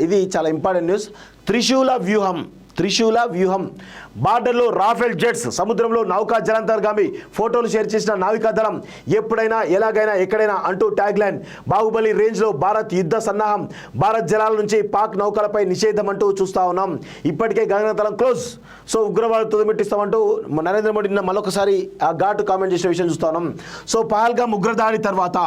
ఇది చాలా important news. త్రిశూల వ్యూహం బార్డర్లో రాఫెల్ జెట్స్, సముద్రంలో నౌకా జలాంతర్గామి ఫోటోలు షేర్ చేసిన నావికాదళం, ఎప్పుడైనా ఎలాగైనా ఎక్కడైనా అంటూ ట్యాగ్ లైన్. బాహుబలి రేంజ్లో భారత్ యుద్ధ సన్నాహం, భారత్ జలాల నుంచి పాక్ నౌకలపై నిషేధం అంటూ చూస్తా ఉన్నాం. ఇప్పటికే గగనతలం క్లోజ్. సో ఉగ్రవాదులు తుదమెట్టిస్తామంటూ నరేంద్ర మోడీ మరొకసారి ఆ ఘాటు కామెంట్ చేసిన విషయం చూస్తా ఉన్నాం. సో పహల్గామ్ ఉగ్రదాడి తర్వాత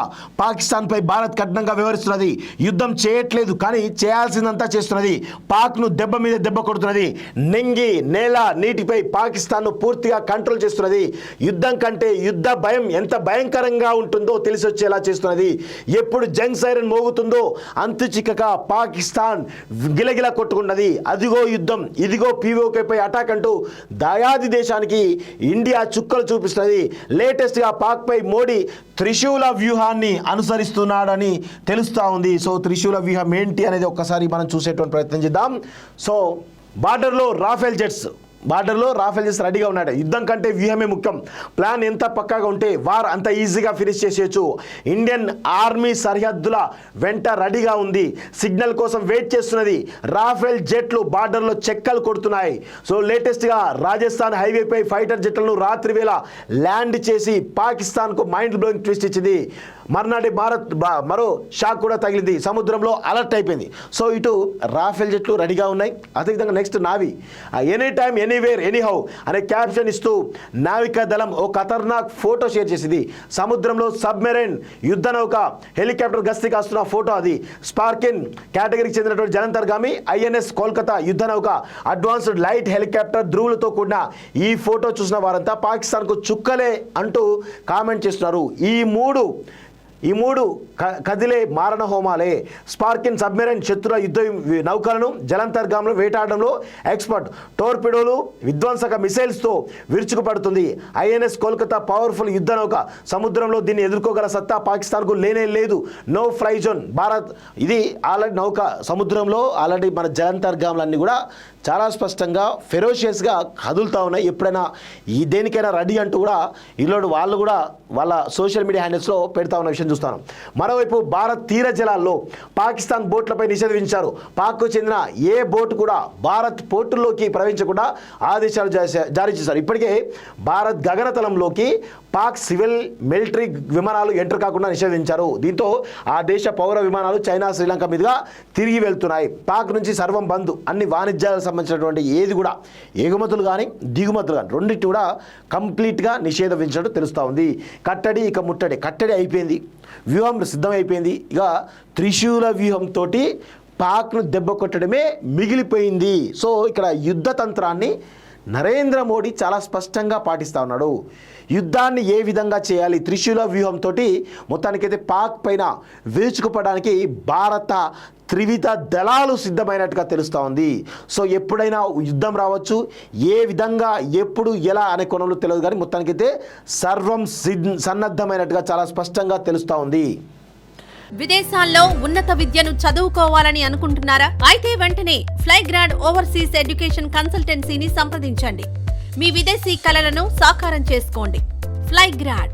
పాకిస్తాన్పై భారత్ కఠినంగా వ్యవహరిస్తున్నది. యుద్ధం చేయట్లేదు కానీ చేయాల్సిందంతా చేస్తున్నది. పాక్ను దెబ్బ మీద దెబ్బ కొడుతున్నది. నింగి నేల నీటిపై పాకిస్తాన్ను పూర్తిగా కంట్రోల్ చేస్తున్నది. యుద్ధం కంటే యుద్ధ భయం ఎంత భయంకరంగా ఉంటుందో తెలిసి వచ్చేలా చేస్తున్నది. ఎప్పుడు జంగ్ సైరన్ మోగుతుందో అంతు చిక్కక పాకిస్తాన్ గిలగిల కొట్టుకున్నది. అదిగో యుద్ధం, ఇదిగో పీఓకేపై అటాక్ అంటూ దయాది దేశానికి ఇండియా చుక్కలు చూపిస్తున్నది. లేటెస్ట్గా పాక్పై మోడీ త్రిశూల వ్యూహాన్ని అనుసరిస్తున్నాడని తెలుస్తూ ఉంది. సో త్రిశూల వ్యూహం ఏంటి అనేది ఒక్కసారి మనం చూసేటువంటి ప్రయత్నం చేద్దాం. సో బార్డర్లో రాఫెల్ జెట్స్ రెడీగా ఉన్నాడు. యుద్ధం కంటే వ్యూహమే ముఖ్యం. ప్లాన్ ఎంత పక్కాగా ఉంటే వార్ అంత ఈజీగా ఫినిష్ చేసేయచ్చు. ఇండియన్ ఆర్మీ సరిహద్దుల వెంట రెడీగా ఉంది. సిగ్నల్ కోసం వెయిట్ చేస్తున్నది. రాఫెల్ జెట్లు బార్డర్లో చెక్కలు కొడుతున్నాయి. సో లేటెస్ట్గా రాజస్థాన్ హైవేపై ఫైటర్ జెట్లను రాత్రి వేళ ల్యాండ్ చేసి పాకిస్తాన్కు మైండ్ బ్లోయింగ్ ట్విస్ట్ ఇచ్చింది. మర్నాటి భారత్ మరో షాక్ కూడా తగిలింది. సముద్రంలో అలర్ట్ అయిపోయింది. సో ఇటు రాఫెల్ జెట్లు రెడీగా ఉన్నాయి. అదేవిధంగా next navy any time anywhere anyhow అనే క్యాప్షన్ ఇస్తూ నావికా దళం ఓ ఖతర్నాక్ ఫోటో షేర్ చేసింది. సముద్రంలో సబ్మెరైన్ యుద్ధ నౌక హెలికాప్టర్ గస్తీ కాస్తున్న ఫోటో అది. స్పార్కిన్ కేటగిరీకి చెందినటువంటి జలంతర్గామి ఐఎన్ఎస్ కోల్కతా యుద్ధ నౌక అడ్వాన్స్డ్ లైట్ హెలికాప్టర్ ధ్రువులతో కూడిన ఈ ఫోటో చూసిన వారంతా పాకిస్తాన్కు చుక్కలే అంటూ కామెంట్ చేస్తున్నారు. ఈ మూడు కదిలే మారణ హోమాలే. స్పార్కిన్ సబ్మెరైన్ శత్రుల యుద్ధ నౌకలను జలంతర్గాములు వేటాడడంలో ఎక్స్పర్ట్. టోర్పిడోలు విధ్వంసక మిసైల్స్తో విరుచుకుపడుతుంది. ఐఎన్ఎస్ కోల్కతా పవర్ఫుల్ యుద్ధ నౌక. సముద్రంలో దీన్ని ఎదుర్కోగల సత్తా పాకిస్తాన్కు లేనే లేదు. No fly zone Bharat. ఇది ఆల్రెడీ నౌక సముద్రంలో ఆల్రెడీ మన జలంతర్గాములన్నీ కూడా చాలా స్పష్టంగా ఫెరోషియస్గా కదులుతూ ఉన్నాయి. ఎప్పుడైనా దేనికైనా రెడీ అంటూ కూడా ఈలోడు వాళ్ళు కూడా వాళ్ళ సోషల్ మీడియా హ్యాండిల్స్లో పెడతా ఉన్న విషయం చూస్తాను. మరోవైపు భారత్ తీర జలాల్లో పాకిస్తాన్ బోట్లపై నిషేధం విధించారు. పాక్కు చెందిన ఏ బోటు కూడా భారత్ పోర్టుల్లోకి ప్రవేశించకుండా ఆదేశాలు జారీ చేశారు. ఇప్పటికే భారత్ గగనతలంలోకి పాక్ సివిల్ మిలిటరీ విమానాలు ఎంటర్ కాకుండా నిషేధించారు. దీంతో ఆ దేశ పౌర విమానాలు చైనా శ్రీలంక మీదుగా తిరిగి వెళ్తున్నాయి. పాక్ నుంచి సర్వం బంద్. అన్ని వాణిజ్యాలకు సంబంధించినటువంటి ఏది కూడా ఎగుమతులు కానీ దిగుమతులు కానీ రెండింటి కూడా కంప్లీట్గా నిషేధం విధించినట్టు తెలుస్తూ ఉంది. కట్టడి ఇక ముట్టడి. కట్టడి అయిపోయింది, వ్యూహం సిద్ధమైపోయింది. ఇక త్రిశూల వ్యూహంతో పాక్ను దెబ్బ కొట్టడమే మిగిలిపోయింది. సో ఇక్కడ యుద్ధ తంత్రాన్ని నరేంద్ర మోడీ చాలా స్పష్టంగా పాటిస్తూ ఉన్నాడు. యుద్ధాన్ని ఏ విధంగా చేయాలి, త్రిశూల వ్యూహంతో మొత్తానికైతే పాక్ పైన విరుచుకుపడడానికి భారత త్రివిధ దళాలు సిద్ధమైనట్టుగా తెలుస్తూ ఉంది. సో ఎప్పుడైనా యుద్ధం రావచ్చు, ఏ విధంగా ఎప్పుడు ఎలా అనే కోణంలో తెలియదు కానీ మొత్తానికైతే సర్వం సన్నద్ధమైనట్టుగా చాలా స్పష్టంగా తెలుస్తూ ఉంది. విదేశాల్లో ఉన్నత విద్యను చదువుకోవాలని అనుకుంటున్నారా? అయితే వెంటనే ఫ్లైగ్రాడ్ ఓవర్సీస్ ఎడ్యుకేషన్ కన్సల్టెన్సీని సంప్రదించండి. మీ విదేశీ కలలను సాకారం చేసుకోండి. ఫ్లైగ్రాడ్